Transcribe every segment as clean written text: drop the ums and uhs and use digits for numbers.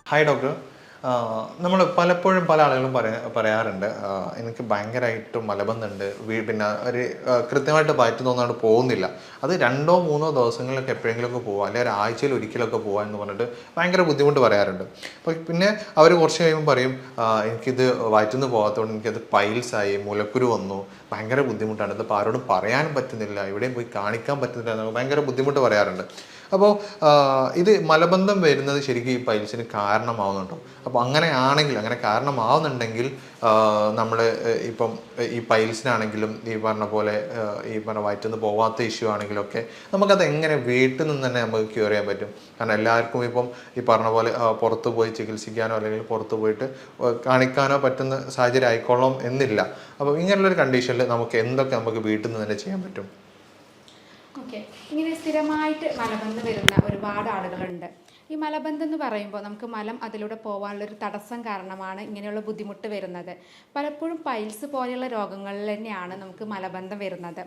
Hi doctor. നമ്മൾ പലപ്പോഴും പല ആളുകളും പറയാറുണ്ട്, എനിക്ക് ഭയങ്കരമായിട്ട് മലബന്ധമുണ്ട്, പിന്നെ ഒരു കൃത്യമായിട്ട് വയറ്റ് തോന്നാണ്ട് പോകുന്നില്ല. അത് 2 3 ദിവസങ്ങളിലൊക്കെ എപ്പോഴെങ്കിലുമൊക്കെ പോവുക, അല്ലെങ്കിൽ ഒരാഴ്ചയിൽ ഒരിക്കലൊക്കെ പോവുക എന്ന് പറഞ്ഞിട്ട് ഭയങ്കര ബുദ്ധിമുട്ട് പറയാറുണ്ട്. അപ്പോൾ പിന്നെ അവർ കുറച്ച് കഴിയുമ്പോൾ പറയും, എനിക്കിത് വയറ്റിൽ പോകാത്തതുകൊണ്ട് എനിക്കത് പൈൽസായി, മുലക്കുരു വന്നു, ഭയങ്കര ബുദ്ധിമുട്ടാണ്, ഇതിപ്പോൾ ആരോടും പറയാനും പറ്റുന്നില്ല, എവിടെയും പോയി കാണിക്കാൻ പറ്റുന്നില്ല എന്നൊക്കെ ഭയങ്കര ബുദ്ധിമുട്ട് പറയാറുണ്ട്. അപ്പോൾ ഇത് മലബന്ധം വരുന്നത് ശരിക്കും ഈ പൈൽസിന് കാരണമാവുന്നുണ്ടോ? അപ്പോൾ അങ്ങനെ കാരണമാവുന്നുണ്ടെങ്കിൽ നമ്മൾ ഇപ്പം ഈ പൈൽസിനാണെങ്കിലും ഈ പറഞ്ഞ പോലെ ഈ പറഞ്ഞ വയറ്റിന്ന് പോവാത്ത ഇഷ്യൂ ആണെങ്കിലൊക്കെ നമുക്കത് എങ്ങനെ വീട്ടിൽ നിന്ന് തന്നെ നമുക്ക് ക്യൂർ ചെയ്യാൻ പറ്റും? കാരണം എല്ലാവർക്കും ഇപ്പം ഈ പറഞ്ഞ പോലെ പുറത്ത് പോയി ചികിത്സിക്കാനോ അല്ലെങ്കിൽ പുറത്ത് പോയിട്ട് കാണിക്കാനോ പറ്റുന്ന സാഹചര്യം ആയിക്കോളാം എന്നില്ല. അപ്പോൾ ഇങ്ങനെയുള്ളൊരു കണ്ടീഷനിൽ നമുക്ക് വീട്ടിൽ നിന്ന് തന്നെ ചെയ്യാൻ പറ്റും? ഓക്കെ, ഇങ്ങനെ സ്ഥിരമായിട്ട് മലബന്ധം വരുന്ന ഒരുപാട് ആളുകളുണ്ട്. ഈ മലബന്ധം എന്ന് പറയുമ്പോൾ നമുക്ക് മലം അതിലൂടെ പോകാനുള്ളൊരു തടസ്സം കാരണമാണ് ഇങ്ങനെയുള്ള ബുദ്ധിമുട്ട് വരുന്നത്. പലപ്പോഴും പൈൽസ് പോലെയുള്ള രോഗങ്ങളിൽ തന്നെയാണ് നമുക്ക് മലബന്ധം വരുന്നത്.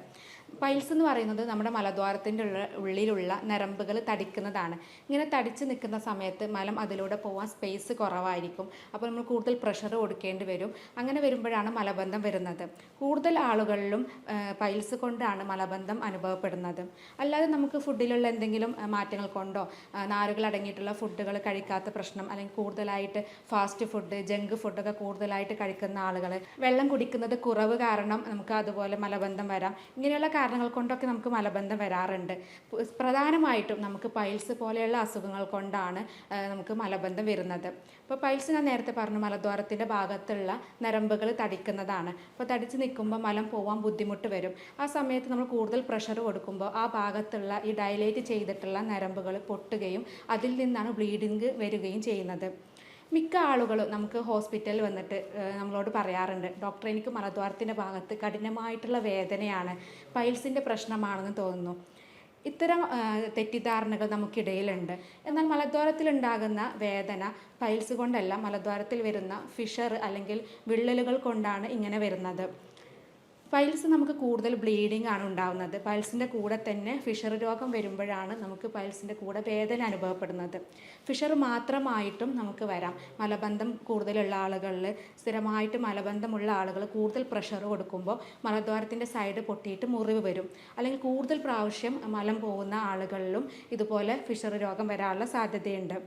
പൈൽസ് എന്ന് പറയുന്നത് നമ്മുടെ മലദ്വാരത്തിൻ്റെ ഉള്ളിലുള്ള നരമ്പുകൾ തടിക്കുന്നതാണ്. ഇങ്ങനെ തടിച്ച് നിൽക്കുന്ന സമയത്ത് മലം അതിലൂടെ പോകാൻ സ്പേസ് കുറവായിരിക്കും. അപ്പോൾ നമ്മൾ കൂടുതൽ പ്രഷർ കൊടുക്കേണ്ടി വരും. അങ്ങനെ വരുമ്പോഴാണ് മലബന്ധം വരുന്നത്. കൂടുതൽ ആളുകളിലും പൈൽസ് കൊണ്ടാണ് മലബന്ധം അനുഭവപ്പെടുന്നത്. അല്ലാതെ നമുക്ക് ഫുഡിലുള്ള എന്തെങ്കിലും മാറ്റങ്ങൾ കൊണ്ടോ നാരുകൾ അടങ്ങിയിട്ടുള്ള ഫുഡുകൾ കഴിക്കാത്ത പ്രശ്നം, അല്ലെങ്കിൽ കൂടുതലായിട്ട് ഫാസ്റ്റ് ഫുഡ്, ജങ്ക് ഫുഡൊക്കെ കൂടുതലായിട്ട് കഴിക്കുന്ന ആളുകൾ, വെള്ളം കുടിക്കുന്നത് കുറവ് കാരണം നമുക്ക് അതുപോലെ മലബന്ധം വരാം. ഇങ്ങനെയുള്ള കാരണങ്ങൾ കൊണ്ടൊക്കെ നമുക്ക് മലബന്ധം വരാറുണ്ട്. പ്രധാനമായിട്ടും നമുക്ക് പൈൽസ് പോലെയുള്ള അസുഖങ്ങൾ കൊണ്ടാണ് നമുക്ക് മലബന്ധം വരുന്നത്. ഇപ്പോൾ പൈൽസ് ഞാൻ നേരത്തെ പറഞ്ഞു, മലദ്വാരത്തിൻ്റെ ഭാഗത്തുള്ള നരമ്പുകൾ തടിക്കുന്നതാണ്. അപ്പോൾ തടിച്ച് നിൽക്കുമ്പോൾ മലം പോകാൻ ബുദ്ധിമുട്ട് വരും. ആ സമയത്ത് നമ്മൾ കൂടുതൽ പ്രഷർ കൊടുക്കുമ്പോൾ ആ ഭാഗത്തുള്ള ഈ ഡയലേറ്റ് ചെയ്തിട്ടുള്ള നരമ്പുകൾ പൊട്ടുകയും അതിൽ നിന്നാണ് ബ്ലീഡിങ് വരികയും ചെയ്യുന്നത്. മിക്ക ആളുകളും നമുക്ക് ഹോസ്പിറ്റലിൽ വന്നിട്ട് നമ്മളോട് പറയാറുണ്ട്, ഡോക്ടർ എനിക്ക് മലദ്വാരത്തിൻ്റെ ഭാഗത്ത് കഠിനമായിട്ടുള്ള വേദനയാണ്, പൈൽസിൻ്റെ പ്രശ്നമാണെന്ന് തോന്നുന്നു. ഇത്തരം തെറ്റിദ്ധാരണകൾ നമുക്കിടയിലുണ്ട്. എന്നാൽ മലദ്വാരത്തിലുണ്ടാകുന്ന വേദന പൈൽസ് കൊണ്ടല്ല, മലദ്വാരത്തിൽ വരുന്ന ഫിഷർ അല്ലെങ്കിൽ വിള്ളലുകൾ കൊണ്ടാണ് ഇങ്ങനെ വരുന്നത്. പൈൽസ് നമുക്ക് കൂടുതൽ ബ്ലീഡിംഗ് ആണ് ഉണ്ടാകുന്നത്. പൈൽസിൻ്റെ കൂടെ തന്നെ ഫിഷർ രോഗം വരുമ്പോഴാണ് നമുക്ക് പൈൽസിൻ്റെ കൂടെ വേദന അനുഭവപ്പെടുന്നത്. ഫിഷർ മാത്രമായിട്ടും നമുക്ക് വരാം. മലബന്ധം കൂടുതലുള്ള ആളുകളിൽ, സ്ഥിരമായിട്ട് മലബന്ധമുള്ള ആളുകൾ കൂടുതൽ പ്രഷർ കൊടുക്കുമ്പോൾ മലദ്വാരത്തിൻ്റെ സൈഡ് പൊട്ടിയിട്ട് മുറിവ് വരും. അല്ലെങ്കിൽ കൂടുതൽ പ്രാവശ്യം മലം പോകുന്ന ആളുകളിലും ഇതുപോലെ ഫിഷർ രോഗം വരാനുള്ള സാധ്യതയുണ്ട്.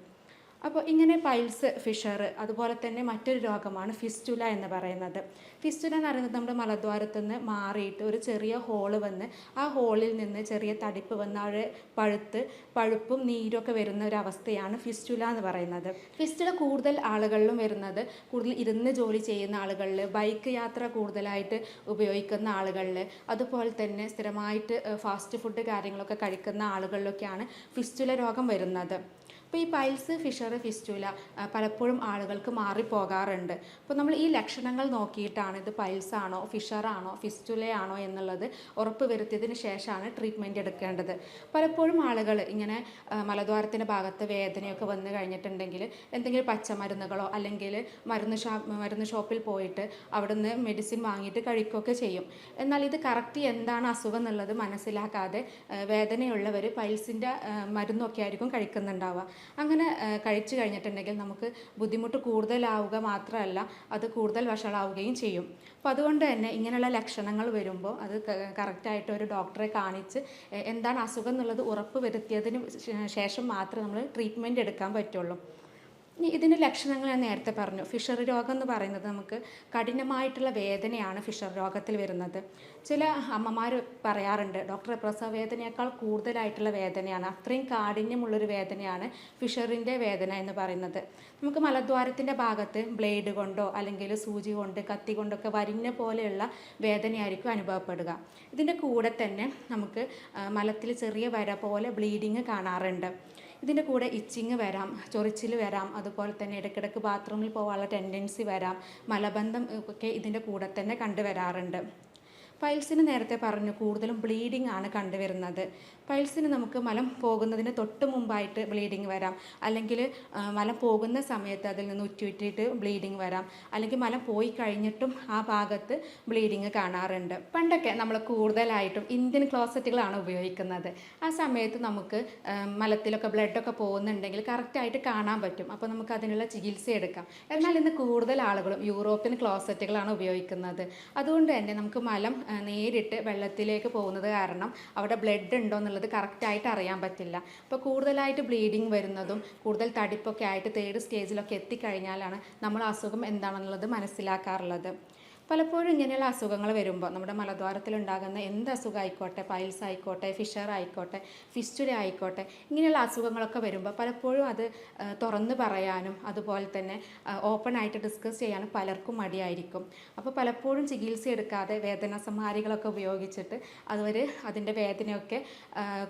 അപ്പോൾ ഇങ്ങനെ പൈൽസ്, ഫിഷർ, അതുപോലെ തന്നെ മറ്റൊരു രോഗമാണ് ഫിസ്റ്റുല എന്ന് പറയുന്നത്. ഫിസ്റ്റുല എന്ന് പറയുന്നത് നമ്മുടെ മലദ്വാരത്തു നിന്ന് മാറിയിട്ട് ഒരു ചെറിയ ഹോള് വന്ന് ആ ഹോളിൽ നിന്ന് ചെറിയ തടിപ്പ് വന്ന് അവിടെ പഴുപ്പും നീരൊക്കെ വരുന്ന ഒരു അവസ്ഥയാണ് ഫിസ്റ്റുല എന്ന് പറയുന്നത്. ഫിസ്റ്റുല കൂടുതൽ ആളുകളിലും വരുന്നത് കൂടുതൽ ഇരുന്ന് ജോലി ചെയ്യുന്ന ആളുകളിൽ, ബൈക്ക് യാത്ര കൂടുതലായിട്ട് ഉപയോഗിക്കുന്ന ആളുകളിൽ, അതുപോലെ തന്നെ സ്ഥിരമായിട്ട് ഫാസ്റ്റ് ഫുഡ് കാര്യങ്ങളൊക്കെ കഴിക്കുന്ന ആളുകളിലൊക്കെയാണ് ഫിസ്റ്റുല രോഗം വരുന്നത്. അപ്പോൾ ഈ പൈൽസ്, ഫിഷർ, ഫിസ്റ്റുല പലപ്പോഴും ആളുകൾക്ക് മാറിപ്പോകാറുണ്ട്. അപ്പോൾ നമ്മൾ ഈ ലക്ഷണങ്ങൾ നോക്കിയിട്ടാണ് ഇത് പൈൽസ് ആണോ, ഫിഷറാണോ, ഫിസ്റ്റുലയാണോ എന്നുള്ളത് ഉറപ്പ് വരുത്തിയതിന് ശേഷമാണ് ട്രീറ്റ്മെൻറ്റ് എടുക്കേണ്ടത്. പലപ്പോഴും ആളുകൾ ഇങ്ങനെ മലദ്വാരത്തിൻ്റെ ഭാഗത്ത് വേദനയൊക്കെ വന്നു കഴിഞ്ഞിട്ടുണ്ടെങ്കിൽ എന്തെങ്കിലും പച്ചമരുന്നുകളോ അല്ലെങ്കിൽ മരുന്ന് ഷോപ്പിൽ പോയിട്ട് അവിടുന്ന് മെഡിസിൻ വാങ്ങിയിട്ട് കഴിക്കുകയൊക്കെ ചെയ്യും. എന്നാൽ ഇത് കറക്റ്റ് എന്താണ് അസുഖം എന്നുള്ളത് മനസ്സിലാക്കാതെ വേദനയുള്ളവർ പൈൽസിൻ്റെ മരുന്നൊക്കെ ആയിരിക്കും കഴിക്കുന്നുണ്ടാവുക. അങ്ങനെ കഴിച്ചു കഴിഞ്ഞിട്ടുണ്ടെങ്കിൽ നമുക്ക് ബുദ്ധിമുട്ട് കൂടുതലാവുക മാത്രമല്ല, അത് കൂടുതൽ വഷളാവുകയും ചെയ്യും. അപ്പോൾ അതുകൊണ്ട് തന്നെ ഇങ്ങനെയുള്ള ലക്ഷണങ്ങൾ വരുമ്പോൾ അത് കറക്റ്റായിട്ട് ഒരു ഡോക്ടറെ കാണിച്ച് എന്താണ് അസുഖം എന്നുള്ളത് ഉറപ്പ് വരുത്തിയതിന് ശേഷം മാത്രമേ നമ്മൾ ട്രീറ്റ്മെൻറ്റ് എടുക്കാൻ പറ്റുള്ളൂ. ഇതിൻ്റെ ലക്ഷണങ്ങൾ ഞാൻ നേരത്തെ പറഞ്ഞു. ഫിഷർ രോഗം എന്ന് പറയുന്നത് നമുക്ക് കഠിനമായിട്ടുള്ള വേദനയാണ് ഫിഷർ രോഗത്തിൽ വരുന്നത്. ചില അമ്മമാർ പറയാറുണ്ട്, ഡോക്ടറെ പ്രസവ വേദനയേക്കാൾ കൂടുതലായിട്ടുള്ള വേദനയാണ്, അത്രയും കാഠിന്യമുള്ളൊരു വേദനയാണ് ഫിഷറിൻ്റെ വേദന എന്ന് പറയുന്നത്. നമുക്ക് മലദ്വാരത്തിൻ്റെ ഭാഗത്ത് ബ്ലേഡ് കൊണ്ടോ അല്ലെങ്കിൽ സൂചി കൊണ്ട്, കത്തി കൊണ്ടൊക്കെ വരിഞ്ഞ പോലെയുള്ള വേദനയായിരിക്കും അനുഭവപ്പെടുക. ഇതിൻ്റെ കൂടെ തന്നെ നമുക്ക് മലത്തിൽ ചെറിയ വര പോലെ ബ്ലീഡിങ് കാണാറുണ്ട്. ഇതിൻ്റെ കൂടെ ഇച്ചിങ് വരാം, ചൊറിച്ചിൽ വരാം, അതുപോലെ തന്നെ ഇടയ്ക്കിടയ്ക്ക് ബാത്റൂമിൽ പോകാനുള്ള ടെൻഡൻസി വരാം, മലബന്ധം ഒക്കെ ഇതിൻ്റെ കൂടെ തന്നെ കണ്ടുവരാറുണ്ട്. പൈൽസിന് നേരത്തെ പറഞ്ഞു കൂടുതലും ബ്ലീഡിംഗ് ആണ് കണ്ടുവരുന്നത്. പൈൽസിന് നമുക്ക് മലം പോകുന്നതിന് തൊട്ട് മുമ്പായിട്ട് ബ്ലീഡിങ് വരാം, അല്ലെങ്കിൽ മലം പോകുന്ന സമയത്ത് അതിൽ നിന്ന് ഉറ്റിയിട്ട് ബ്ലീഡിങ് വരാം, അല്ലെങ്കിൽ മലം പോയി കഴിഞ്ഞിട്ടും ആ ഭാഗത്ത് ബ്ലീഡിങ് കാണാറുണ്ട്. പണ്ടൊക്കെ നമ്മൾ കൂടുതലായിട്ടും ഇന്ത്യൻ ക്ലോസറ്റുകളാണ് ഉപയോഗിക്കുന്നത്. ആ സമയത്ത് നമുക്ക് മലത്തിലൊക്കെ ബ്ലഡൊക്കെ പോകുന്നുണ്ടെങ്കിൽ കറക്റ്റായിട്ട് കാണാൻ പറ്റും. അപ്പോൾ നമുക്ക് അതിനുള്ള ചികിത്സ എടുക്കാം. എന്നാൽ ഇന്ന് കൂടുതൽ ആളുകളും യൂറോപ്യൻ ക്ലോസറ്റുകളാണ് ഉപയോഗിക്കുന്നത്. അതുകൊണ്ട് തന്നെ നമുക്ക് മലം നേരിട്ട് വെള്ളത്തിലേക്ക് പോകുന്നത് കാരണം അവിടെ ബ്ലഡ് ഉണ്ടോ എന്നുള്ളത് കറക്റ്റായിട്ട് അറിയാൻ പറ്റില്ല. അപ്പോൾ കൂടുതലായിട്ട് ബ്ലീഡിങ് വരുന്നതും കൂടുതൽ തടിപ്പൊക്കെ ആയിട്ട് 3rd സ്റ്റേജിലൊക്കെ എത്തിക്കഴിഞ്ഞാലാണ് നമ്മൾ അസുഖം എന്താണെന്നുള്ളത് മനസ്സിലാക്കാറുള്ളത്. പലപ്പോഴും ഇങ്ങനെയുള്ള അസുഖങ്ങൾ വരുമ്പോൾ നമ്മുടെ മലദ്വാരത്തിലുണ്ടാകുന്ന എന്ത് അസുഖം ആയിക്കോട്ടെ, പൈൽസ് ആയിക്കോട്ടെ, ഫിഷർ ആയിക്കോട്ടെ, ഫിസ്റ്റുല ആയിക്കോട്ടെ, ഇങ്ങനെയുള്ള അസുഖങ്ങളൊക്കെ വരുമ്പോൾ പലപ്പോഴും അത് തുറന്ന് പറയാനും അതുപോലെ തന്നെ ഓപ്പൺ ആയിട്ട് ഡിസ്കസ് ചെയ്യാനും പലർക്കും മടിയായിരിക്കും. അപ്പോൾ പലപ്പോഴും ചികിത്സ എടുക്കാതെ വേദന സംഹാരികളൊക്കെ ഉപയോഗിച്ചിട്ട് അവർ അതിൻ്റെ വേദനയൊക്കെ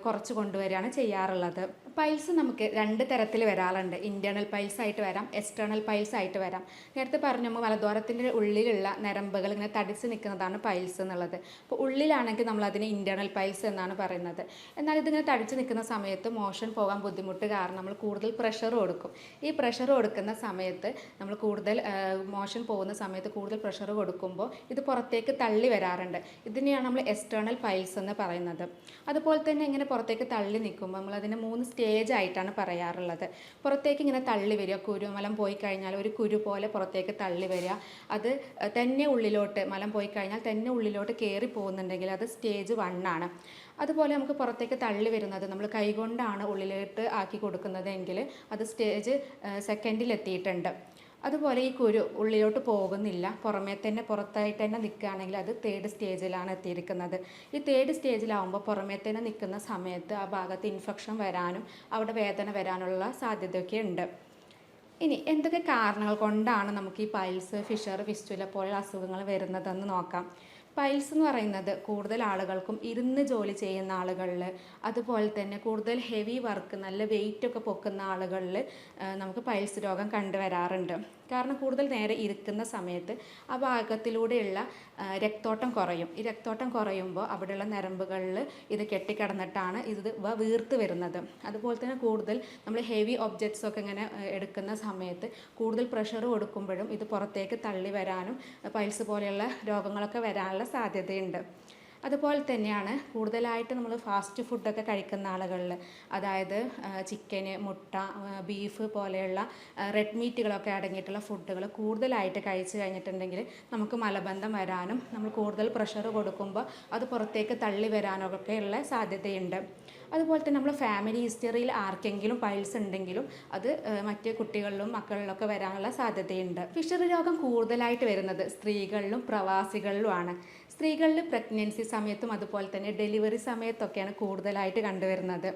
കുറച്ച് കൊണ്ടുവരികയാണ് ചെയ്യാറുള്ളത്. പൈൽസ് നമുക്ക് 2 തരത്തിൽ വരാറുണ്ട്. ഇൻറ്റേർണൽ പൈൽസ് ആയിട്ട് വരാം, എക്സ്റ്റേണൽ പൈൽസ് ആയിട്ട് വരാം. നേരത്തെ പറഞ്ഞു നമ്മൾ മലദ്വാരത്തിൻ്റെ ഉള്ളിലുള്ള നരമ്പുകൾ ഇങ്ങനെ തടിച്ച് നിൽക്കുന്നതാണ് പൈൽസ് എന്നുള്ളത്. അപ്പോൾ ഉള്ളിലാണെങ്കിൽ നമ്മൾ അതിന് ഇൻറ്റേർണൽ പൈൽസ് എന്നാണ് പറയുന്നത്. എന്നാൽ ഇതിങ്ങനെ തടിച്ച് നിൽക്കുന്ന സമയത്ത് മോഷൻ പോകാൻ ബുദ്ധിമുട്ട് കാരണം നമ്മൾ കൂടുതൽ പ്രഷർ കൊടുക്കും. ഈ പ്രഷർ കൊടുക്കുന്ന സമയത്ത് നമ്മൾ കൂടുതൽ മോഷൻ പോകുന്ന സമയത്ത് കൂടുതൽ പ്രഷർ കൊടുക്കുമ്പോൾ ഇത് പുറത്തേക്ക് തള്ളി വരാറുണ്ട്. ഇതിനെയാണ് നമ്മൾ എക്സ്റ്റേണൽ പൈൽസ് എന്ന് പറയുന്നത്. അതുപോലെ തന്നെ ഇങ്ങനെ പുറത്തേക്ക് തള്ളി നിൽക്കുമ്പോൾ നമ്മളതിന് 3 സ്റ്റേജ് ആയിട്ടാണ് പറയാറുള്ളത്. പുറത്തേക്ക് ഇങ്ങനെ തള്ളി വരിക, കുരുമലം പോയി കഴിഞ്ഞാൽ ഒരു കുരു പോലെ പുറത്തേക്ക് തള്ളി വരിക, അത് തന്നെ ഉള്ളിലോട്ട് മലം പോയി കഴിഞ്ഞാൽ തന്നെ ഉള്ളിലോട്ട് കയറി പോകുന്നുണ്ടെങ്കിൽ അത് സ്റ്റേജ് 1 ആണ്. അതുപോലെ നമുക്ക് പുറത്തേക്ക് തള്ളി വരുന്നത് നമ്മൾ കൈകൊണ്ടാണ് ഉള്ളിലോട്ട് ആക്കി കൊടുക്കുന്നതെങ്കിൽ അത് സ്റ്റേജ് 2 എത്തിയിട്ടുണ്ട്. അതുപോലെ ഈ കുരു ഉള്ളിലോട്ട് പോകുന്നില്ല, പുറത്തായിട്ട് തന്നെ നിൽക്കുകയാണെങ്കിൽ അത് 3rd സ്റ്റേജിലാണ് എത്തിയിരിക്കുന്നത്. ഈ 3rd സ്റ്റേജിലാവുമ്പോൾ പുറമേ തന്നെ നിൽക്കുന്ന സമയത്ത് ആ ഭാഗത്ത് ഇൻഫെക്ഷൻ വരാനും അവിടെ വേദന വരാനുള്ള സാധ്യതയൊക്കെ ഉണ്ട്. ഇനി എന്തൊക്കെ കാരണങ്ങൾ കൊണ്ടാണ് നമുക്ക് ഈ പൈൽസ്, ഫിഷർ, ഫിസ്റ്റുല പോലുള്ള അസുഖങ്ങൾ വരുന്നതെന്ന് നോക്കാം. പൈൽസ് എന്ന് പറയുന്നത് കൂടുതൽ ആളുകൾക്കും ഇരുന്ന് ജോലി ചെയ്യുന്ന ആളുകളിൽ, അതുപോലെ തന്നെ കൂടുതൽ ഹെവി വർക്ക് നല്ല വെയിറ്റൊക്കെ പൊക്കുന്ന ആളുകളിൽ നമുക്ക് പൈൽസ് രോഗം കണ്ടുവരാറുണ്ട്. കാരണം കൂടുതൽ നേരെ ഇരിക്കുന്ന സമയത്ത് ആ ഭാഗത്തിലൂടെയുള്ള രക്തോട്ടം കുറയും. ഈ രക്തോട്ടം കുറയുമ്പോൾ അവിടെയുള്ള നരമ്പുകളിൽ ഇത് കെട്ടിക്കിടന്നിട്ടാണ് ഇത് വീർത്ത് വരുന്നത്. അതുപോലെ തന്നെ കൂടുതൽ നമ്മൾ ഹെവി ഒബ്ജക്ട്സ് ഒക്കെ ഇങ്ങനെ എടുക്കുന്ന സമയത്ത് കൂടുതൽ പ്രഷർ കൊടുക്കുമ്പോഴും ഇത് പുറത്തേക്ക് തള്ളി വരാനും പൈൽസ് പോലെയുള്ള രോഗങ്ങളൊക്കെ വരാനുള്ള സാധ്യതയുണ്ട്. അതുപോലെ തന്നെയാണ് കൂടുതലായിട്ട് നമ്മൾ ഫാസ്റ്റ് ഫുഡൊക്കെ കഴിക്കുന്ന ആളുകളിൽ, അതായത് ചിക്കന്, മുട്ട, ബീഫ് പോലെയുള്ള റെഡ് മീറ്റുകളൊക്കെ അടങ്ങിയിട്ടുള്ള ഫുഡുകൾ കൂടുതലായിട്ട് കഴിച്ച് കഴിഞ്ഞിട്ടുണ്ടെങ്കിൽ നമുക്ക് മലബന്ധം വരാനും നമ്മൾ കൂടുതൽ പ്രഷർ കൊടുക്കുമ്പോൾ അത് പുറത്തേക്ക് തള്ളി വരാനൊക്കെയുള്ള സാധ്യതയുണ്ട്. അതുപോലെ തന്നെ നമ്മൾ ഫാമിലി ഹിസ്റ്ററിയിൽ ആർക്കെങ്കിലും പൈൽസ് ഉണ്ടെങ്കിലും അത് മറ്റ് കുട്ടികളിലും മക്കളിലൊക്കെ വരാനുള്ള സാധ്യതയുണ്ട്. ഫിഷർ രോഗം കൂടുതലായിട്ട് വരുന്നത് സ്ത്രീകളിലും പ്രവാസികളിലുമാണ്. സ്ത്രീകളിൽ പ്രഗ്നൻസി സമയത്തും അതുപോലെ തന്നെ ഡെലിവറി സമയത്തൊക്കെയാണ് കൂടുതലായിട്ട് കണ്ടുവരുന്നത്.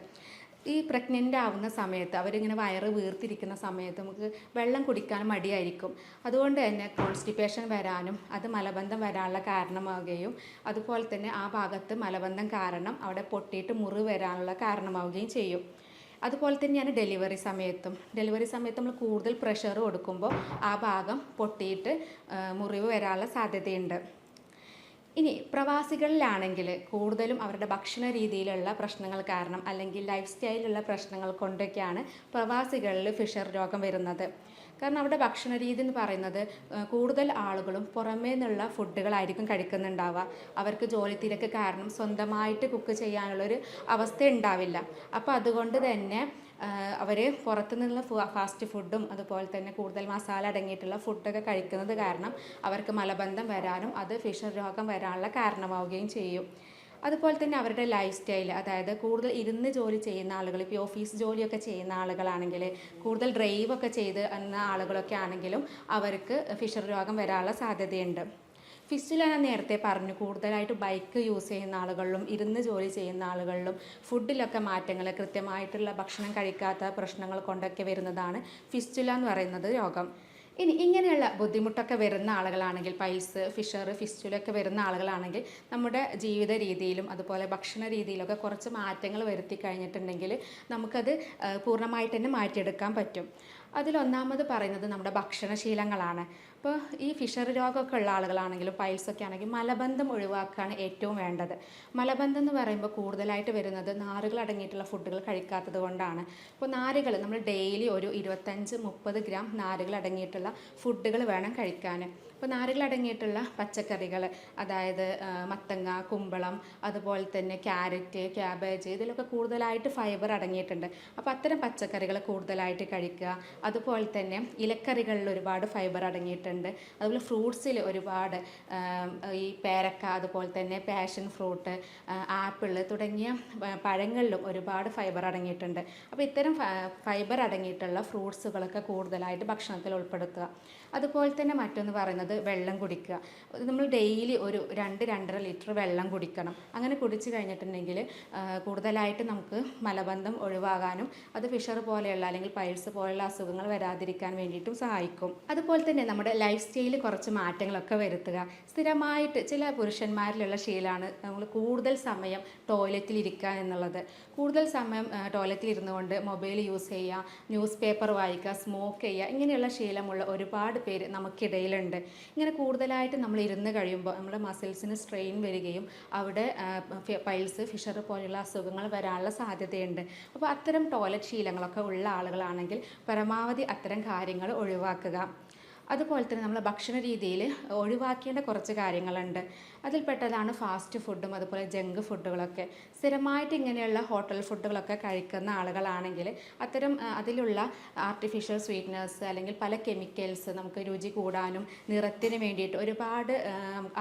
ഈ പ്രഗ്നൻ്റ് ആവുന്ന സമയത്ത് അവരിങ്ങനെ വയറ് വീർത്തിരിക്കുന്ന സമയത്ത് നമുക്ക് വെള്ളം കുടിക്കാൻ മടിയായിരിക്കും. അതുകൊണ്ട് തന്നെ കോൺസ്റ്റിപ്പേഷൻ വരാനും അത് മലബന്ധം വരാനുള്ള കാരണമാവുകയും അതുപോലെ തന്നെ ആ ഭാഗത്ത് മലബന്ധം കാരണം അവിടെ പൊട്ടിയിട്ട് മുറിവ് വരാനുള്ള കാരണമാവുകയും ചെയ്യും. അതുപോലെ തന്നെയാണ് ഡെലിവറി സമയത്ത് നമ്മൾ കൂടുതൽ പ്രഷർ കൊടുക്കുമ്പോൾ ആ ഭാഗം പൊട്ടിയിട്ട് മുറിവ് വരാനുള്ള സാധ്യതയുണ്ട്. ഇനി പ്രവാസികളിലാണെങ്കിൽ കൂടുതലും അവരുടെ ഭക്ഷണ രീതിയിലുള്ള പ്രശ്നങ്ങൾ കാരണം അല്ലെങ്കിൽ ലൈഫ് സ്റ്റൈലിലുള്ള പ്രശ്നങ്ങൾ കൊണ്ടൊക്കെയാണ് പ്രവാസികളിൽ ഫിഷർ രോഗം വരുന്നത്. കാരണം അവിടെ ഭക്ഷണ രീതി എന്ന് പറയുന്നത് കൂടുതൽ ആളുകളും പുറമേ നിന്നുള്ള ഫുഡുകളായിരിക്കും കഴിക്കുന്നുണ്ടാവുക. അവർക്ക് ജോലി തിരക്ക് കാരണം സ്വന്തമായിട്ട് കുക്ക് ചെയ്യാനുള്ളൊരു അവസ്ഥ ഉണ്ടാവില്ല. അപ്പോൾ അതുകൊണ്ട് തന്നെ അവർ പുറത്തു നിന്നുള്ള ഫാസ്റ്റ് ഫുഡും അതുപോലെ തന്നെ കൂടുതൽ മസാല അടങ്ങിയിട്ടുള്ള ഫുഡൊക്കെ കഴിക്കുന്നത് കാരണം അവർക്ക് മലബന്ധം വരാനും അത് ഫിഷർ രോഗം വരാനുള്ള കാരണമാവുകയും ചെയ്യും. അതുപോലെ തന്നെ അവരുടെ ലൈഫ് സ്റ്റൈൽ, അതായത് കൂടുതൽ ഇരുന്ന് ജോലി ചെയ്യുന്ന ആളുകൾ, ഇപ്പോൾ ഓഫീസ് ജോലിയൊക്കെ ചെയ്യുന്ന ആളുകളാണെങ്കിൽ, കൂടുതൽ ഡ്രൈവൊക്കെ ചെയ്ത് എന്ന ആളുകളൊക്കെ ആണെങ്കിലും അവർക്ക് ഫിഷർ രോഗം വരാനുള്ള സാധ്യതയുണ്ട്. ഫിസ്റ്റുല ഞാൻ നേരത്തെ പറഞ്ഞു, കൂടുതലായിട്ട് ബൈക്ക് യൂസ് ചെയ്യുന്ന ആളുകളിലും ഇരുന്ന് ജോലി ചെയ്യുന്ന ആളുകളിലും ഫുഡിലൊക്കെ മാറ്റങ്ങൾ, കൃത്യമായിട്ടുള്ള ഭക്ഷണം കഴിക്കാത്ത പ്രശ്നങ്ങൾ കൊണ്ടൊക്കെ വരുന്നതാണ് ഫിസ്റ്റുല എന്ന് പറയുന്നത് രോഗം. ഇനി ഇങ്ങനെയുള്ള ബുദ്ധിമുട്ടൊക്കെ വരുന്ന ആളുകളാണെങ്കിൽ, പൈൽസ്, ഫിഷർ, ഫിസ്റ്റുലൊക്കെ വരുന്ന ആളുകളാണെങ്കിൽ നമ്മുടെ ജീവിത രീതിയിലും അതുപോലെ ഭക്ഷണ രീതിയിലൊക്കെ കുറച്ച് മാറ്റങ്ങൾ വരുത്തി കഴിഞ്ഞിട്ടുണ്ടെങ്കിൽ നമുക്കത് പൂർണ്ണമായിട്ട് തന്നെ മാറ്റിയെടുക്കാൻ പറ്റും. അതിലൊന്നാമത് പറയുന്നത് നമ്മുടെ ഭക്ഷണശീലങ്ങളാണ്. അപ്പോൾ ഈ ഫിഷറി രോഗമൊക്കെ ഉള്ള ആളുകളാണെങ്കിലും പൈൽസൊക്കെ ആണെങ്കിലും മലബന്ധം ഒഴിവാക്കുകയാണ് ഏറ്റവും വേണ്ടത്. മലബന്ധം എന്ന് പറയുമ്പോൾ കൂടുതലായിട്ട് വരുന്നത് നാരുകൾ അടങ്ങിയിട്ടുള്ള ഫുഡുകൾ കഴിക്കാത്തത് കൊണ്ടാണ്. അപ്പോൾ നാരുകൾ നമ്മൾ ഡെയിലി ഒരു 25-30 ഗ്രാം നാരുകൾ അടങ്ങിയിട്ടുള്ള ഫുഡുകൾ വേണം കഴിക്കാൻ. അപ്പോൾ നാരുകൾ അടങ്ങിയിട്ടുള്ള പച്ചക്കറികൾ, അതായത് മത്തങ്ങ, കുമ്പളം, അതുപോലെ തന്നെ ക്യാരറ്റ്, ക്യാബേജ്, ഇതിലൊക്കെ കൂടുതലായിട്ട് ഫൈബർ അടങ്ങിയിട്ടുണ്ട്. അപ്പോൾ അത്തരം പച്ചക്കറികൾ കൂടുതലായിട്ട് കഴിക്കുക. അതുപോലെ തന്നെ ഇലക്കറികളിൽ ഒരുപാട് ഫൈബർ അടങ്ങിയിട്ടുണ്ട്. അതുപോലെ ഫ്രൂട്ട്സിൽ ഒരുപാട് ഈ പേരക്ക, അതുപോലെ തന്നെ പാഷൻ ഫ്രൂട്ട്, ആപ്പിൾ തുടങ്ങിയ പഴങ്ങളിലും ഒരുപാട് ഫൈബർ അടങ്ങിയിട്ടുണ്ട്. അപ്പോൾ ഇത്തരം ഫൈബർ അടങ്ങിയിട്ടുള്ള ഫ്രൂട്ട്സുകളൊക്കെ കൂടുതലായിട്ട് ഭക്ഷണത്തിൽ ഉൾപ്പെടുത്തുക. അതുപോലെ തന്നെ മറ്റൊന്ന് പറയുന്നത് വെള്ളം കുടിക്കുക. നമ്മൾ ഡെയിലി ഒരു 2-2.5 ലിറ്റർ വെള്ളം കുടിക്കണം. അങ്ങനെ കുടിച്ച് കഴിഞ്ഞിട്ടുണ്ടെങ്കിൽ കൂടുതലായിട്ട് നമുക്ക് മലബന്ധം ഒഴിവാകാനും അത് ഫിഷർ പോലെയുള്ള അല്ലെങ്കിൽ പൈൽസ് പോലെയുള്ള അസുഖങ്ങൾ വരാതിരിക്കാൻ വേണ്ടിയിട്ടും സഹായിക്കും. അതുപോലെ തന്നെ നമ്മുടെ ലൈഫ് സ്റ്റൈലിൽ കുറച്ച് മാറ്റങ്ങളൊക്കെ വരുത്തുക. സ്ഥിരമായിട്ട് ചില പുരുഷന്മാരിലുള്ള ശീലമാണ് നമ്മൾ കൂടുതൽ സമയം ടോയ്ലറ്റിൽ ഇരിക്കുക എന്നുള്ളത്. കൂടുതൽ സമയം ടോയ്ലറ്റിൽ ഇരുന്നുകൊണ്ട് മൊബൈൽ യൂസ് ചെയ്യുക, ന്യൂസ് പേപ്പർ വായിക്കുക, സ്മോക്ക് ചെയ്യുക, ഇങ്ങനെയുള്ള ശീലമുള്ള ഒരുപാട് പേര് നമുക്കിടയിലുണ്ട്. ഇങ്ങനെ കൂടുതലായിട്ട് നമ്മൾ ഇരുന്ന് കഴിയുമ്പോൾ നമ്മുടെ മസിൽസിന് സ്ട്രെയിൻ വരികയും അവിടെ പൈൽസ്, ഫിഷർ പോലെയുള്ള അസുഖങ്ങൾ വരാനുള്ള സാധ്യതയുണ്ട്. അപ്പോൾ അത്തരം ടോയ്ലറ്റ് ശീലങ്ങളൊക്കെ ഉള്ള ആളുകളാണെങ്കിൽ പരമാവധി അത്തരം കാര്യങ്ങൾ ഒഴിവാക്കുക. അതുപോലെ തന്നെ നമ്മൾ ഭക്ഷണ രീതിയിൽ ഒഴിവാക്കേണ്ട കുറച്ച് കാര്യങ്ങളുണ്ട്. അതിൽപ്പെട്ടതാണ് ഫാസ്റ്റ് ഫുഡും അതുപോലെ ജങ്ക് ഫുഡുകളൊക്കെ. സ്ഥിരമായിട്ട് ഇങ്ങനെയുള്ള ഹോട്ടൽ ഫുഡുകളൊക്കെ കഴിക്കുന്ന ആളുകളാണെങ്കിൽ അത്തരം അതിലുള്ള ആർട്ടിഫിഷ്യൽ സ്വീറ്റ്നേഴ്സ് അല്ലെങ്കിൽ പല കെമിക്കൽസ് നമുക്ക് രുചി കൂടാനും നിറത്തിന് വേണ്ടിയിട്ട് ഒരുപാട്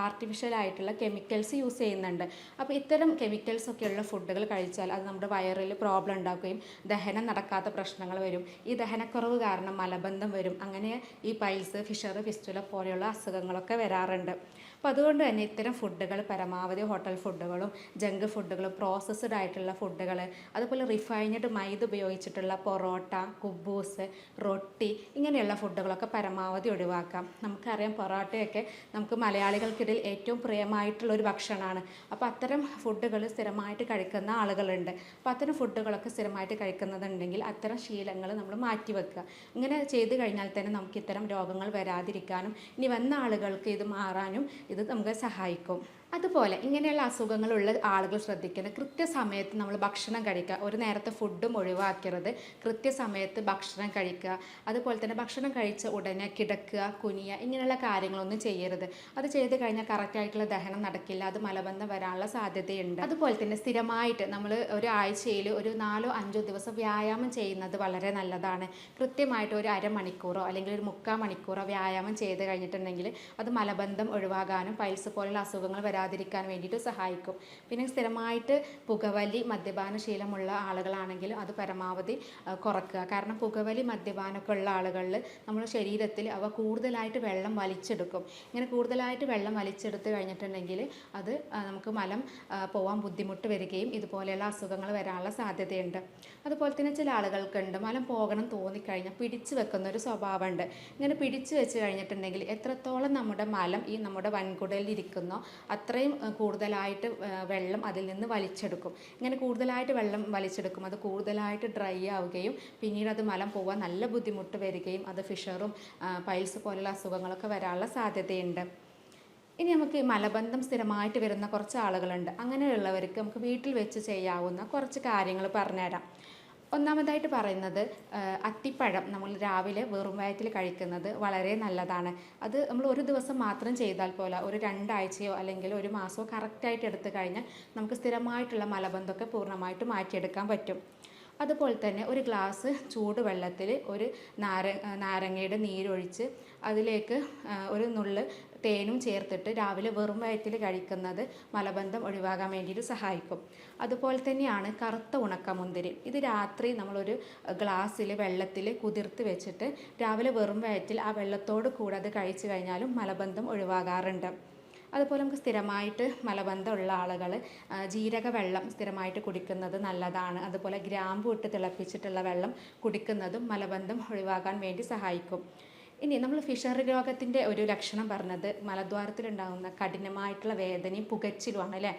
ആർട്ടിഫിഷ്യലായിട്ടുള്ള കെമിക്കൽസ് യൂസ് ചെയ്യുന്നുണ്ട്. അപ്പോൾ ഇത്തരം കെമിക്കൽസൊക്കെയുള്ള ഫുഡുകൾ കഴിച്ചാൽ അത് നമ്മുടെ വയറിൽ പ്രോബ്ലം ഉണ്ടാക്കുകയും ദഹനം നടക്കാത്ത പ്രശ്നങ്ങൾ വരും. ഈ ദഹനക്കുറവ് കാരണം മലബന്ധം വരും. അങ്ങനെ ഈ പൈൽസ്, ഫിഷർ, ഫിസ്റ്റുല പോലെയുള്ള അസുഖങ്ങളൊക്കെ വരാറുണ്ട്. അപ്പോൾ അതുകൊണ്ട് തന്നെ ഇത്തരം ഫുഡുകൾ പരമാവധി ഹോട്ടൽ ഫുഡുകളും ജങ്ക് ഫുഡുകളും പ്രോസസ്ഡ് ആയിട്ടുള്ള ഫുഡുകൾ, അതുപോലെ റിഫൈൻഡ് മൈദ ഉപയോഗിച്ചിട്ടുള്ള പൊറോട്ട, കുബൂസ്, റൊട്ടി, ഇങ്ങനെയുള്ള ഫുഡുകളൊക്കെ പരമാവധി ഒഴിവാക്കാം. നമുക്കറിയാം പൊറോട്ടയൊക്കെ നമുക്ക് മലയാളികൾക്കിടയിൽ ഏറ്റവും പ്രിയമായിട്ടുള്ള ഒരു ഭക്ഷണമാണ്. അപ്പോൾ അത്തരം ഫുഡുകൾ സ്ഥിരമായിട്ട് കഴിക്കുന്ന ആളുകളുണ്ട്. അപ്പോൾ അത്തരം ഫുഡുകളൊക്കെ സ്ഥിരമായിട്ട് കഴിക്കുന്നതുണ്ടെങ്കിൽ അത്തരം ശീലങ്ങൾ നമ്മൾ മാറ്റിവെക്കുക. ഇങ്ങനെ ചെയ്തു കഴിഞ്ഞാൽ തന്നെ നമുക്ക് ഇത്തരം രോഗങ്ങൾ വരാതിരിക്കാനും ഇനി വന്ന ആളുകൾക്ക് ഇത് മാറാനും ഇത് നമുക്ക് സഹായിക്കും. അതുപോലെ ഇങ്ങനെയുള്ള അസുഖങ്ങളുള്ള ആളുകൾ ശ്രദ്ധിക്കുന്നത് കൃത്യസമയത്ത് നമ്മൾ ഭക്ഷണം കഴിക്കുക. ഒരു നേരത്തെ ഫുഡും ഒഴിവാക്കരുത്. കൃത്യസമയത്ത് ഭക്ഷണം കഴിക്കുക. അതുപോലെ തന്നെ ഭക്ഷണം കഴിച്ച ഉടനെ കിടക്കുക, കുനിയുക, ഇങ്ങനെയുള്ള കാര്യങ്ങളൊന്നും ചെയ്യരുത്. അത് ചെയ്ത് കഴിഞ്ഞാൽ കറക്റ്റായിട്ടുള്ള ദഹനം നടക്കില്ല. അത് മലബന്ധം വരാനുള്ള സാധ്യതയുണ്ട്. അതുപോലെ തന്നെ സ്ഥിരമായിട്ട് നമ്മൾ ഒരു ആഴ്ചയിൽ ഒരു 4-5 ദിവസം വ്യായാമം ചെയ്യുന്നത് വളരെ നല്ലതാണ്. കൃത്യമായിട്ട് ഒരു അരമണിക്കൂറോ അല്ലെങ്കിൽ ഒരു 3/4 മണിക്കൂറോ വ്യായാമം ചെയ്ത് കഴിഞ്ഞിട്ടുണ്ടെങ്കിൽ അത് മലബന്ധം ഒഴിവാകാനും പൈൽസ് പോലുള്ള അസുഖങ്ങൾ വരാതിരിക്കാൻ വേണ്ടിയിട്ട് സഹായിക്കും. പിന്നെ സ്ഥിരമായിട്ട് പുകവലി, മദ്യപാന ശീലമുള്ള ആളുകളാണെങ്കിൽ അത് പരമാവധി കുറക്കുക. കാരണം പുകവലി, മദ്യപാനമൊക്കെ ഉള്ള ആളുകളിൽ നമ്മുടെ ശരീരത്തിൽ അവ കൂടുതലായിട്ട് വെള്ളം വലിച്ചെടുക്കും. ഇങ്ങനെ കൂടുതലായിട്ട് വെള്ളം വലിച്ചെടുത്ത് കഴിഞ്ഞിട്ടുണ്ടെങ്കിൽ അത് നമുക്ക് മലം പോകാൻ ബുദ്ധിമുട്ട് വരികയും ഇതുപോലെയുള്ള അസുഖങ്ങൾ വരാനുള്ള സാധ്യതയുണ്ട്. അതുപോലെ തന്നെ ചില ആളുകൾക്കുണ്ട് മലം പോകണം തോന്നിക്കഴിഞ്ഞാൽ പിടിച്ചു വെക്കുന്ന ഒരു സ്വഭാവമുണ്ട്. ഇങ്ങനെ പിടിച്ചു വെച്ച് കഴിഞ്ഞിട്ടുണ്ടെങ്കിൽ എത്രത്തോളം നമ്മുടെ മലം ഈ നമ്മുടെ വൻകുടലിൽ ഇരിക്കുന്നോ അത്രയും കൂടുതലായിട്ട് വെള്ളം അതിൽ നിന്ന് വലിച്ചെടുക്കും. ഇങ്ങനെ കൂടുതലായിട്ട് വെള്ളം വലിച്ചെടുക്കും. അത് കൂടുതലായിട്ട് ഡ്രൈ ആവുകയും പിന്നീട് അത് മലം പോകാൻ നല്ല ബുദ്ധിമുട്ട് വരികയും അത് ഫിഷറും പൈൽസ് പോലുള്ള അസുഖങ്ങളൊക്കെ വരാനുള്ള സാധ്യതയുണ്ട്. ഇനി നമുക്ക് ഈ മലബന്ധം സ്ഥിരമായിട്ട് വരുന്ന കുറച്ച് ആളുകളുണ്ട്. അങ്ങനെയുള്ളവർക്ക് നമുക്ക് വീട്ടിൽ വെച്ച് ചെയ്യാവുന്ന കുറച്ച് കാര്യങ്ങൾ പറഞ്ഞുതരാം. ഒന്നാമതായിട്ട് പറയുന്നത് അത്തിപ്പഴം നമ്മൾ രാവിലെ വെറും വയറ്റിൽ കഴിക്കുന്നത് വളരെ നല്ലതാണ്. അത് നമ്മൾ ഒരു ദിവസം മാത്രം ചെയ്താൽ പോലെ ഒരു 2 ആഴ്ചയോ അല്ലെങ്കിൽ ഒരു മാസമോ കറക്റ്റായിട്ട് എടുത്തു കഴിഞ്ഞാൽ നമുക്ക് സ്ഥിരമായിട്ടുള്ള മലബന്ധമൊക്കെ പൂർണ്ണമായിട്ട് മാറ്റിയെടുക്കാൻ പറ്റും. അതുപോലെ തന്നെ ഒരു ഗ്ലാസ് ചൂടുവെള്ളത്തിൽ ഒരു നാരങ്ങയുടെ നീരൊഴിച്ച് അതിലേക്ക് ഒരു നുള്ള് തേനും ചേർത്തിട്ട് രാവിലെ വെറും വയറ്റിൽ കഴിക്കുന്നത് മലബന്ധം ഒഴിവാകാൻ വേണ്ടിയിട്ട് സഹായിക്കും. അതുപോലെ തന്നെയാണ് കറുത്ത ഉണക്കമുന്തിരി. ഇത് രാത്രി നമ്മളൊരു ഗ്ലാസ്സിൽ വെള്ളത്തിൽ കുതിർത്ത് വെച്ചിട്ട് രാവിലെ വെറും വയറ്റിൽ ആ വെള്ളത്തോട് കൂടെ അത് കഴിച്ചു കഴിഞ്ഞാലും മലബന്ധം ഒഴിവാകാറുണ്ട്. അതുപോലെ നമുക്ക് സ്ഥിരമായിട്ട് മലബന്ധമുള്ള ആളുകൾ ജീരക വെള്ളം സ്ഥിരമായിട്ട് കുടിക്കുന്നത് നല്ലതാണ്. അതുപോലെ ഗ്രാമ്പു ഇട്ട് തിളപ്പിച്ചിട്ടുള്ള വെള്ളം കുടിക്കുന്നതും മലബന്ധം ഒഴിവാക്കാൻ വേണ്ടി സഹായിക്കും. ഇനി നമ്മൾ ഫിഷറി രോഗത്തിൻ്റെ ഒരു ലക്ഷണം പറഞ്ഞത് മലദ്വാരത്തിലുണ്ടാകുന്ന കഠിനമായിട്ടുള്ള വേദനയും പുകച്ചിലുമാണ് അല്ലേ.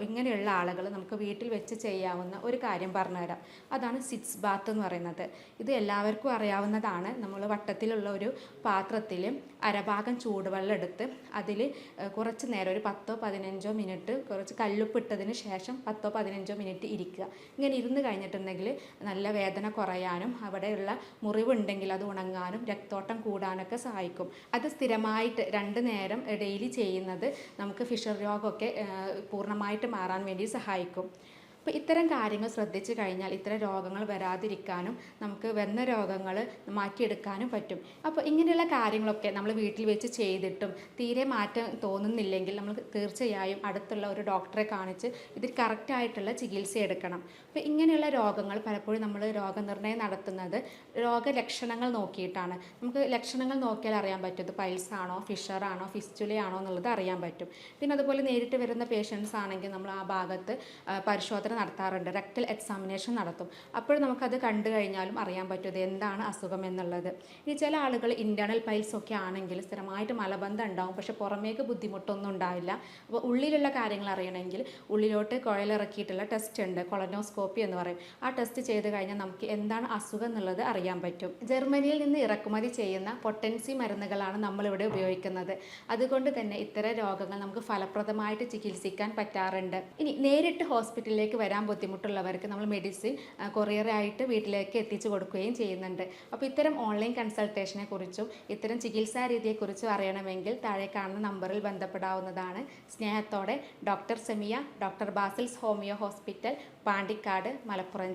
ഇങ്ങനെയുള്ള ആളുകൾ നമുക്ക് വീട്ടിൽ വെച്ച് ചെയ്യാവുന്ന ഒരു കാര്യം പറഞ്ഞുതരാം. അതാണ് സിറ്റ്സ് ബാത്ത് എന്ന് പറയുന്നത്. ഇത് എല്ലാവർക്കും അറിയാവുന്നതാണ്. നമ്മൾ വട്ടത്തിലുള്ള ഒരു പാത്രത്തിൽ അരഭാഗം ചൂടുവെള്ളം എടുത്ത് അതിൽ കുറച്ച് നേരം ഒരു 10-15 മിനിറ്റ് കുറച്ച് കല്ലുപ്പിട്ടതിന് ശേഷം 10-15 മിനിറ്റ് ഇരിക്കുക. ഇങ്ങനെ ഇരുന്ന് കഴിഞ്ഞിട്ടുണ്ടെങ്കിൽ നല്ല വേദന കുറയാനും അവിടെയുള്ള മുറിവുണ്ടെങ്കിൽ അത് ഉണങ്ങാനും രക്തോട്ടം കൂടാനൊക്കെ സഹായിക്കും. അത് സ്ഥിരമായിട്ട് 2 നേരം ഡെയിലി ചെയ്യുന്നത് നമുക്ക് ഫിഷർ രോഗമൊക്കെ പൂർണ്ണമായിട്ട് മാറാൻ വേണ്ടി സഹായിക്കും. അപ്പോൾ ഇത്തരം കാര്യങ്ങൾ ശ്രദ്ധിച്ചു കഴിഞ്ഞാൽ ഇത്തരം രോഗങ്ങൾ വരാതിരിക്കാനും നമുക്ക് വന്ന രോഗങ്ങൾ മാറ്റിയെടുക്കാനും പറ്റും. അപ്പോൾ ഇങ്ങനെയുള്ള കാര്യങ്ങളൊക്കെ നമ്മൾ വീട്ടിൽ വെച്ച് ചെയ്തിട്ടും തീരെ മാറ്റം തോന്നുന്നില്ലെങ്കിൽ നമ്മൾ തീർച്ചയായും അടുത്തുള്ള ഒരു ഡോക്ടറെ കാണിച്ച് ഇതിൽ കറക്റ്റായിട്ടുള്ള ചികിത്സ എടുക്കണം. അപ്പോൾ ഇങ്ങനെയുള്ള രോഗങ്ങൾ പലപ്പോഴും നമ്മൾ രോഗനിർണയം നടത്തുന്നത് രോഗലക്ഷണങ്ങൾ നോക്കിയിട്ടാണ്. നമുക്ക് ലക്ഷണങ്ങൾ നോക്കിയാൽ അറിയാൻ പറ്റും ഇത് പൈൽസ് ആണോ, ഫിഷറാണോ, ഫിസ്റ്റുലയാണോ എന്നുള്ളത് അറിയാൻ പറ്റും. പിന്നെ അതുപോലെ നേരിട്ട് വരുന്ന പേഷ്യൻസ് ആണെങ്കിൽ നമ്മൾ ആ ഭാഗത്ത് പരിശോധന നടത്താറുണ്ട്, റെക്ടൽ എക്സാമിനേഷൻ നടത്തും. അപ്പോൾ നമുക്കത് കണ്ടു കഴിഞ്ഞാലും അറിയാൻ പറ്റും ഇത് എന്താണ് അസുഖം എന്നുള്ളത്. ഇനി ചില ആളുകൾ ഇൻറ്റേർണൽ പൈൽസ് ഒക്കെ ആണെങ്കിൽ സ്ഥിരമായിട്ട് മലബന്ധം ഉണ്ടാവും, പക്ഷെ പുറമേക്ക് ബുദ്ധിമുട്ടൊന്നും ഉണ്ടാവില്ല. അപ്പോൾ ഉള്ളിലുള്ള കാര്യങ്ങൾ അറിയണമെങ്കിൽ ഉള്ളിലോട്ട് കുഴലിറക്കിയിട്ടുള്ള ടെസ്റ്റ് ഉണ്ട്, കൊളനോസ്കോപ്പി എന്ന് പറയും. ആ ടെസ്റ്റ് ചെയ്ത് കഴിഞ്ഞാൽ നമുക്ക് എന്താണ് അസുഖം എന്നുള്ളത് അറിയാൻ പറ്റും. ജർമ്മനിയിൽ നിന്ന് ഇറക്കുമതി ചെയ്യുന്ന പൊട്ടൻസി മരുന്നുകളാണ് നമ്മളിവിടെ ഉപയോഗിക്കുന്നത്. അതുകൊണ്ട് തന്നെ ഇത്തരം രോഗങ്ങൾ നമുക്ക് ഫലപ്രദമായിട്ട് ചികിത്സിക്കാൻ പറ്റാറുണ്ട്. ഇനി നേരിട്ട് ഹോസ്പിറ്റലിലേക്ക് വരാൻ ബുദ്ധിമുട്ടുള്ളവർക്ക് നമ്മൾ മെഡിസിൻ കൊറിയറായിട്ട് വീട്ടിലേക്ക് എത്തിച്ചു കൊടുക്കുകയും ചെയ്യുന്നുണ്ട്. അപ്പോൾ ഇത്തരം ഓൺലൈൻ കൺസൾട്ടേഷനെ കുറിച്ചും ഇത്തരം ചികിത്സാ രീതിയെക്കുറിച്ചും അറിയണമെങ്കിൽ താഴെ കാണുന്ന നമ്പറിൽ ബന്ധപ്പെടാവുന്നതാണ്. സ്നേഹത്തോടെ doctor Semiya, doctor Basil's homeo hospital, Pandikkad, Malappuram.